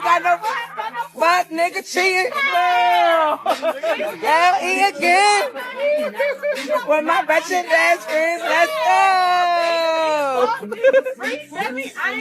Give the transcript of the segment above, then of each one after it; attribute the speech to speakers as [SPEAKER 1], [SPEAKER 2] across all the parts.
[SPEAKER 1] ain't got no fuck nigga cheating. L.E. again. With my wretched ass friends, let's go.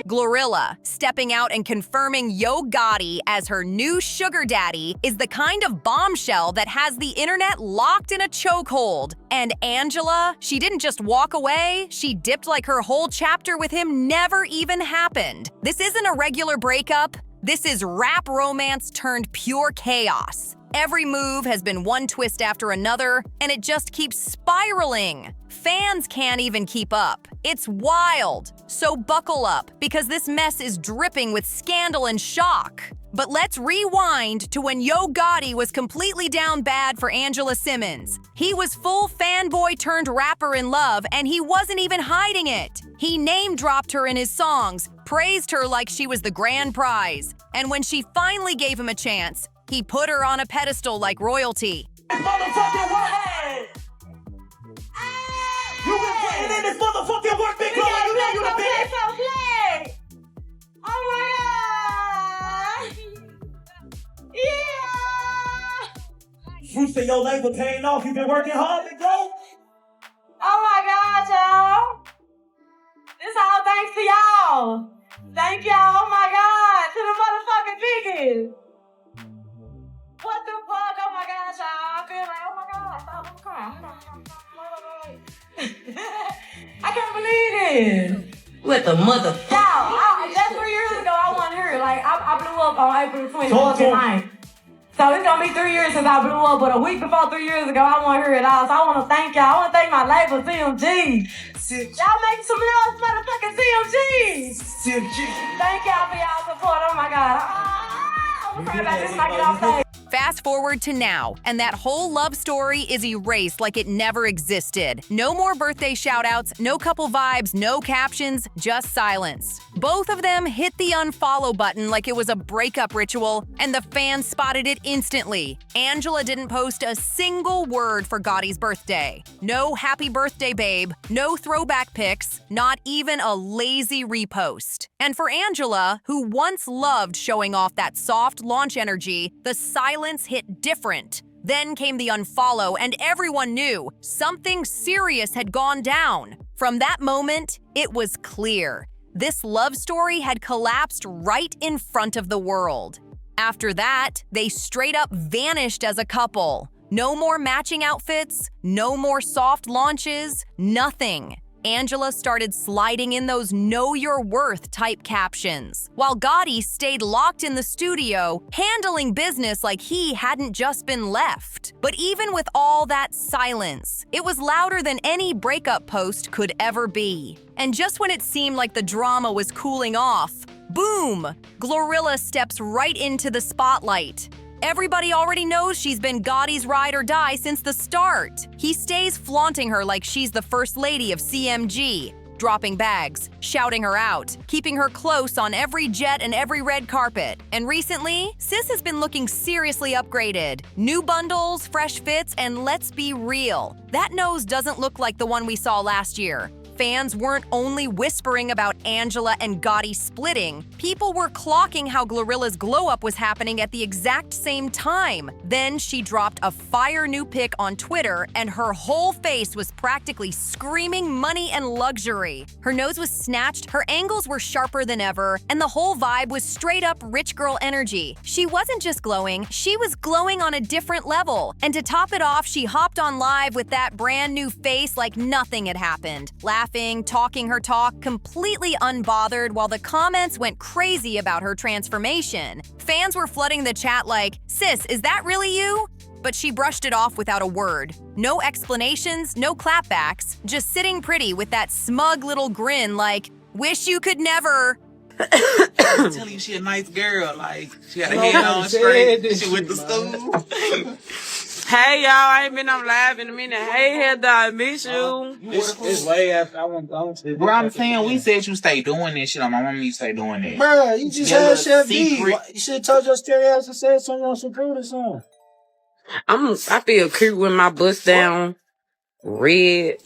[SPEAKER 2] GloRilla, stepping out and confirming Yo Gotti as her new sugar daddy, is the kind of bombshell that has the internet locked in a chokehold. And Angela, she didn't just walk away, she dipped like her whole chapter with him never even happened. This isn't a regular breakup. This is rap romance turned pure chaos. Every move has been one twist after another, and it just keeps spiraling. Fans can't even keep up. It's wild. So buckle up, because this mess is dripping with scandal and shock. But let's rewind to when Yo Gotti was completely down bad for Angela Simmons. He was full fanboy turned rapper in love, and he wasn't even hiding it. He name-dropped her in his songs, praised her like she was the grand prize. And when she finally gave him a chance, he put her on a pedestal like royalty.
[SPEAKER 3] Motherfucking work. You been putting in this motherfucking work, big girl. You know you the best.
[SPEAKER 4] Oh my God. Yeah.
[SPEAKER 3] You say your labor paying off. You been working hard, big girl.
[SPEAKER 4] Oh my God, y'all. This all thanks to y'all. Thank y'all. Oh my God. To the motherfucking biggest. What the fuck? Oh my gosh, y'all. I feel like, oh my God, I'm crying. I can't believe it.
[SPEAKER 1] What the mother?
[SPEAKER 4] Y'all, that's 3 years ago I wasn't here. Like, I blew up on April 29th. So it's gonna be 3 years since I blew up, but a week before 3 years ago, I wasn't here at all. So I wanna thank y'all. I wanna thank my label, CMG. Y'all make some noise, motherfucking CMG. Thank y'all for y'all support. Oh my God. I'm afraid about this when I get off stage.
[SPEAKER 2] Fast forward to now, and that whole love story is erased like it never existed. No more birthday shoutouts, no couple vibes, no captions, just silence. Both of them hit the unfollow button like it was a breakup ritual, and the fans spotted it instantly. Angela didn't post a single word for Gotti's birthday. No happy birthday, babe, no throwback pics, not even a lazy repost. And for Angela, who once loved showing off that soft launch energy, the silence hit different. Then came the unfollow, and everyone knew something serious had gone down. From that moment, it was clear. This love story had collapsed right in front of the world. After that, they straight up vanished as a couple. No more matching outfits, no more soft launches, nothing. Angela started sliding in those know your worth type captions, while Gotti stayed locked in the studio, handling business like he hadn't just been left. But even with all that silence, it was louder than any breakup post could ever be. And just when it seemed like the drama was cooling off, boom! GloRilla steps right into the spotlight. Everybody already knows she's been Gotti's ride or die since the start. He stays flaunting her like she's the first lady of CMG, dropping bags, shouting her out, keeping her close on every jet and every red carpet. And recently, sis has been looking seriously upgraded. New bundles, fresh fits, and let's be real, that nose doesn't look like the one we saw last year. Fans weren't only whispering about Angela and Gotti splitting, people were clocking how GloRilla's glow-up was happening at the exact same time. Then she dropped a fire new pic on Twitter, and her whole face was practically screaming money and luxury. Her nose was snatched, her angles were sharper than ever, and the whole vibe was straight-up rich girl energy. She wasn't just glowing, she was glowing on a different level. And to top it off, she hopped on live with that brand new face like nothing had happened, laughing, talking her talk, completely unbothered, while the comments went crazy about her transformation. Fans were flooding the chat like, "Sis, is that really you?" But she brushed it off without a word. No explanations, no clapbacks, just sitting pretty with that smug little grin like, "Wish you could never."
[SPEAKER 5] I'm telling you, she a nice girl. Like, she got her head on straight. She went to school.
[SPEAKER 6] Hey, y'all, I ain't been on live in a minute. Hey, Heather, I miss you.
[SPEAKER 7] It's way after I want
[SPEAKER 5] Bro, I'm saying, we said you stay doing this shit. My mom you stay doing that.
[SPEAKER 7] Bro, you just had Chef B. You should have told your stereo ass to say something on some fruit or something.
[SPEAKER 6] I feel cute with my bust down red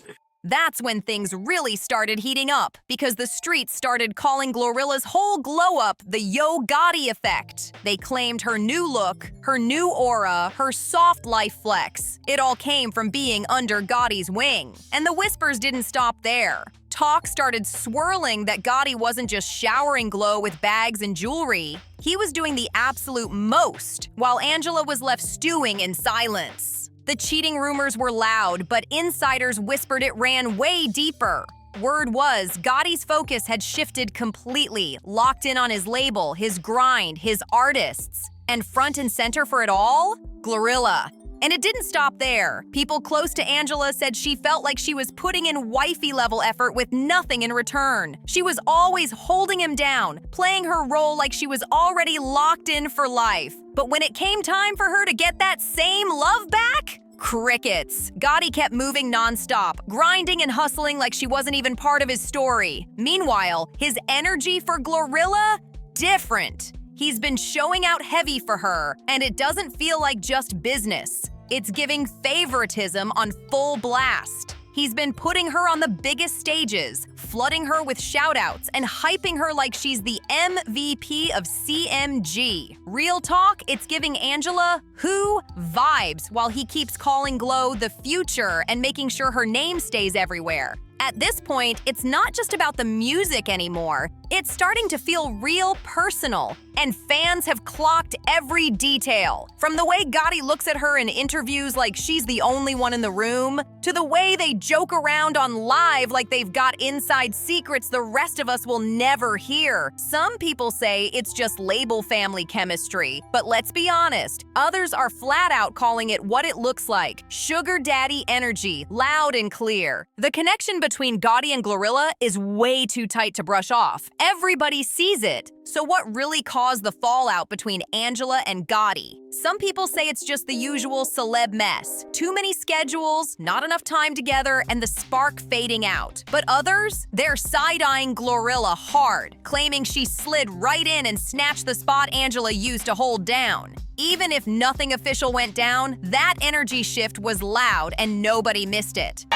[SPEAKER 2] That's when things really started heating up, because the streets started calling GloRilla's whole glow-up the Yo Gotti effect. They claimed her new look, her new aura, her soft life flex. It all came from being under Gotti's wing. And the whispers didn't stop there. Talk started swirling that Gotti wasn't just showering Glo with bags and jewelry. He was doing the absolute most, while Angela was left stewing in silence. The cheating rumors were loud, but insiders whispered it ran way deeper. Word was, Gotti's focus had shifted completely, locked in on his label, his grind, his artists. And front and center for it all? GloRilla. And it didn't stop there. People close to Angela said she felt like she was putting in wifey-level effort with nothing in return. She was always holding him down, playing her role like she was already locked in for life. But when it came time for her to get that same love back, crickets. Gotti kept moving nonstop, grinding and hustling like she wasn't even part of his story. Meanwhile, his energy for GloRilla? Different. He's been showing out heavy for her, and it doesn't feel like just business. It's giving favoritism on full blast. He's been putting her on the biggest stages, flooding her with shoutouts, and hyping her like she's the MVP of CMG. Real talk, it's giving Angela who vibes, while he keeps calling Glo the future and making sure her name stays everywhere. At this point, it's not just about the music anymore. It's starting to feel real personal, and fans have clocked every detail. From the way Gotti looks at her in interviews like she's the only one in the room, to the way they joke around on live like they've got inside secrets the rest of us will never hear. Some people say it's just label family chemistry, but let's be honest, others are flat out calling it what it looks like: sugar daddy energy, loud and clear. The connection between Gotti and GloRilla is way too tight to brush off. Everybody sees it. So what really caused the fallout between Angela and Gotti? Some people say it's just the usual celeb mess. Too many schedules, not enough time together, and the spark fading out. But others? They're side-eyeing GloRilla hard, claiming she slid right in and snatched the spot Angela used to hold down. Even if nothing official went down, that energy shift was loud and nobody missed it.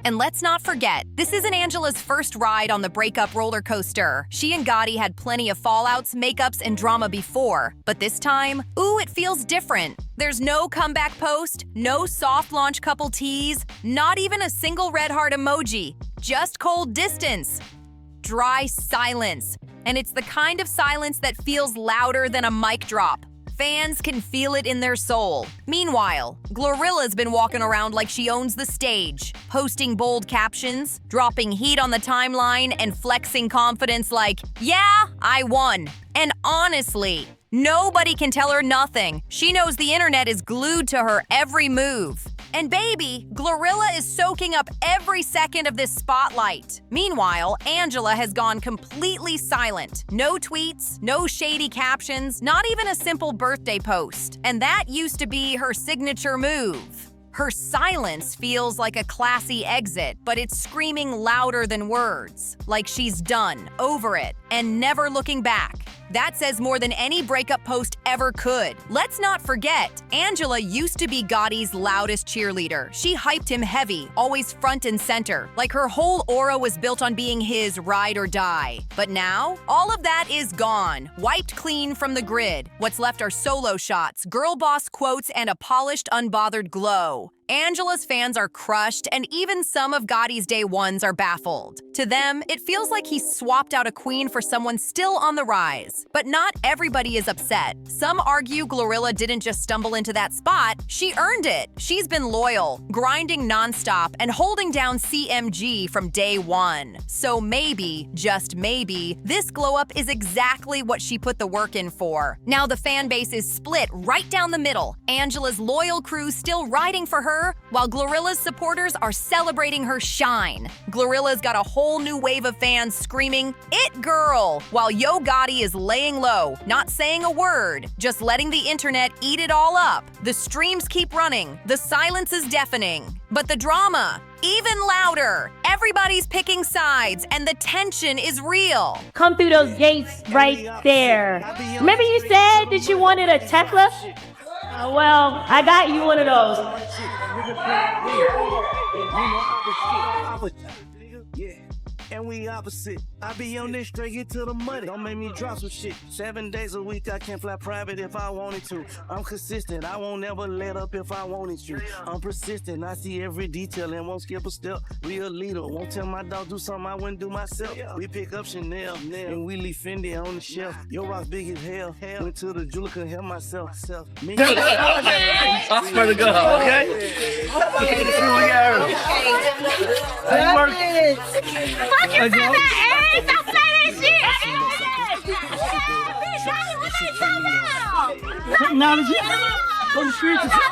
[SPEAKER 2] And let's not forget, this isn't Angela's first ride on the breakup roller coaster. She and Gotti had plenty of fallouts, makeups, and drama before. But this time, ooh, it feels different. There's no comeback post, no soft launch couple tease, not even a single red heart emoji. Just cold distance. Dry silence. And it's the kind of silence that feels louder than a mic drop. Fans can feel it in their soul. Meanwhile, GloRilla's been walking around like she owns the stage, posting bold captions, dropping heat on the timeline, and flexing confidence like, yeah, I won. And honestly, nobody can tell her nothing. She knows the internet is glued to her every move. And baby, GloRilla is soaking up every second of this spotlight. Meanwhile, Angela has gone completely silent. No tweets, no shady captions, not even a simple birthday post. And that used to be her signature move. Her silence feels like a classy exit, but it's screaming louder than words. Like she's done, over it, and never looking back. That says more than any breakup post ever could. Let's not forget, Angela used to be Gotti's loudest cheerleader. She hyped him heavy, always front and center, like her whole aura was built on being his ride or die. But now, all of that is gone, wiped clean from the grid. What's left are solo shots, girl boss quotes, and a polished, unbothered glow. Angela's fans are crushed, and even some of Gotti's day ones are baffled. To them, it feels like he swapped out a queen for someone still on the rise. But not everybody is upset. Some argue GloRilla didn't just stumble into that spot, she earned it. She's been loyal, grinding nonstop, and holding down CMG from day one. So maybe, just maybe, this glow-up is exactly what she put the work in for. Now the fan base is split right down the middle. Angela's loyal crew still riding for her, her while GloRilla's supporters are celebrating her shine. GloRilla's got a whole new wave of fans screaming, "It girl!" while Yo Gotti is laying low, not saying a word, just letting the internet eat it all up. The streams keep running, the silence is deafening. But the drama, even louder. Everybody's picking sides, and the tension is real.
[SPEAKER 8] Come through those gates right there. Remember you said that you wanted a Tesla? Well, I got you one of those.
[SPEAKER 3] And we opposite. I be on this straight, get to the money. Don't make me drop some shit. 7 days a week, I can fly private if I wanted to. I'm consistent, I won't never let up if I wanted to. I'm persistent, I see every detail and won't skip a step. Real leader, won't tell my dog do something I wouldn't do myself. We pick up Chanel, and we leave Fendi on the shelf. Your rock's big as hell. Went to the jeweler, couldn't help myself. Me. I swear to God, okay?
[SPEAKER 8] Fucking say that, Aries!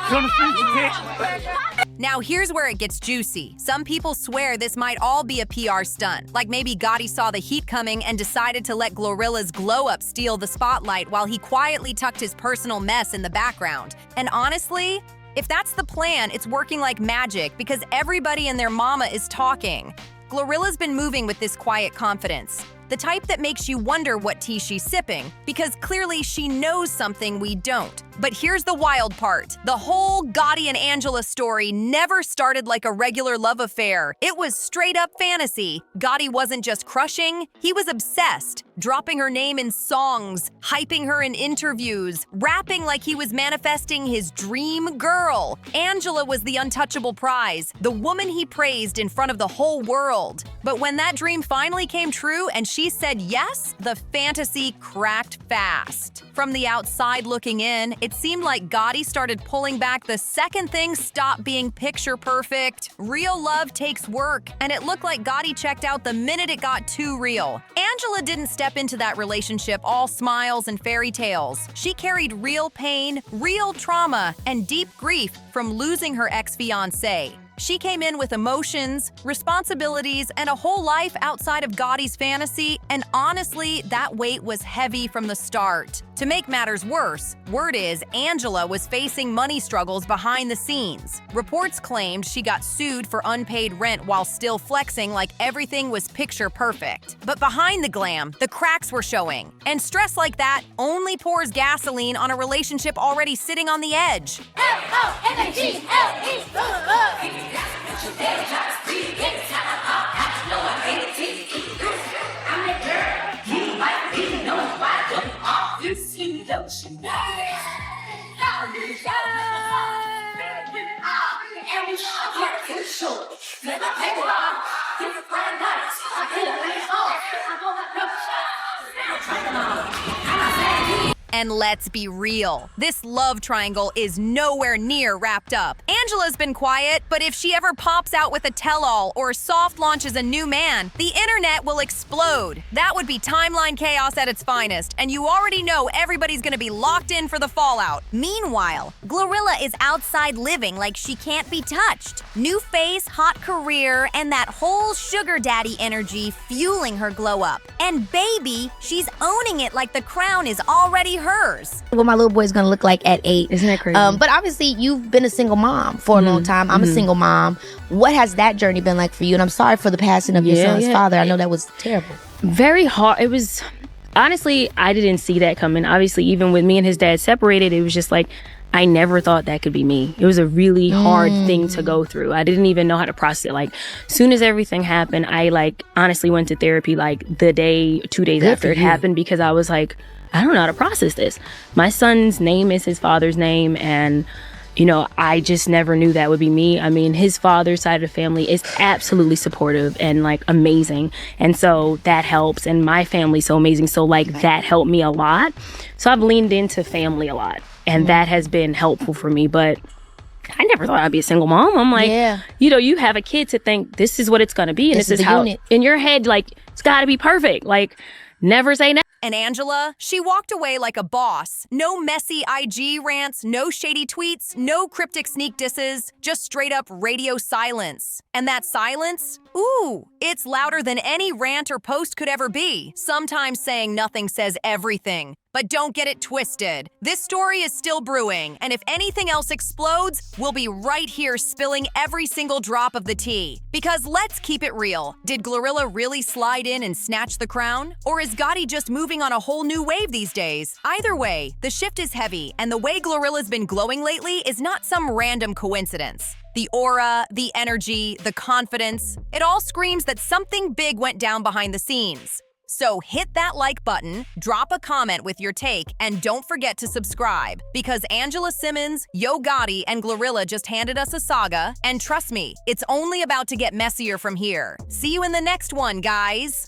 [SPEAKER 8] Don't say that shit!
[SPEAKER 2] Now here's where it gets juicy. Some people swear this might all be a PR stunt, like maybe Gotti saw the heat coming and decided to let GloRilla's glow-up steal the spotlight while he quietly tucked his personal mess in the background. And honestly, if that's the plan, it's working like magic because everybody and their mama is talking. GloRilla's been moving with this quiet confidence, the type that makes you wonder what tea she's sipping, because clearly she knows something we don't. But here's the wild part. The whole Gotti and Angela story never started like a regular love affair. It was straight up fantasy. Gotti wasn't just crushing, he was obsessed, dropping her name in songs, hyping her in interviews, rapping like he was manifesting his dream girl. Angela was the untouchable prize, the woman he praised in front of the whole world. But when that dream finally came true and she said yes, the fantasy cracked fast. From the outside looking in, it seemed like Gotti started pulling back the second things stopped being picture perfect. Real love takes work, and it looked like Gotti checked out the minute it got too real. Angela didn't step into that relationship all smiles and fairy tales. She carried real pain, real trauma, and deep grief from losing her ex-fiancé. She came in with emotions, responsibilities, and a whole life outside of Gotti's fantasy, and honestly, that weight was heavy from the start. To make matters worse, word is Angela was facing money struggles behind the scenes. Reports claimed she got sued for unpaid rent while still flexing like everything was picture perfect. But behind the glam, the cracks were showing. And stress like that only pours gasoline on a relationship already sitting on the edge. And let's be real, this love triangle is nowhere near wrapped up. Angela's been quiet, but if she ever pops out with a tell-all or soft launches a new man, the internet will explode. That would be timeline chaos at its finest, and you already know everybody's gonna be locked in for the fallout. Meanwhile, GloRilla is outside living like she can't be touched. New face, hot career, and that whole sugar daddy energy fueling her glow up. And baby, she's owning it like the crown is already hers.
[SPEAKER 9] What my little boy's gonna look like at 8.
[SPEAKER 10] Isn't that crazy?
[SPEAKER 9] But obviously you've been a single mom for a long time. I'm a single mom. What has that journey been like for you? And I'm sorry for the passing of your son's father. I know that was terrible.
[SPEAKER 10] Very hard. It was, honestly, I didn't see that coming. Obviously, even with me and his dad separated, it was just like, I never thought that could be me. It was a really hard thing to go through. I didn't even know how to process it. Like, soon as everything happened, I honestly went to therapy the day, 2 days after it happened, because I was like, I don't know how to process this. My son's name is his father's name, and I just never knew that would be me. I mean, his father's side of the family is absolutely supportive and amazing. And so that helps. And my family's so amazing. So that helped me a lot. So I've leaned into family a lot, and that has been helpful for me. But I never thought I'd be a single mom. I'm like, you have a kid to think this is what it's going to be. And this is how, in your head, it's got to be perfect. Never say never.
[SPEAKER 2] And Angela, she walked away like a boss. No messy IG rants, no shady tweets, no cryptic sneak disses, just straight up radio silence. And that silence? Ooh, it's louder than any rant or post could ever be. Sometimes saying nothing says everything. But don't get it twisted. This story is still brewing, and if anything else explodes, we'll be right here spilling every single drop of the tea. Because let's keep it real. Did GloRilla really slide in and snatch the crown? Or is Gotti just moving on a whole new wave these days? Either way, the shift is heavy, and the way GloRilla's been glowing lately is not some random coincidence. The aura, the energy, the confidence, it all screams that something big went down behind the scenes. So hit that like button, drop a comment with your take, and don't forget to subscribe, because Angela Simmons, Yo Gotti, and GloRilla just handed us a saga, and trust me, it's only about to get messier from here. See you in the next one, guys!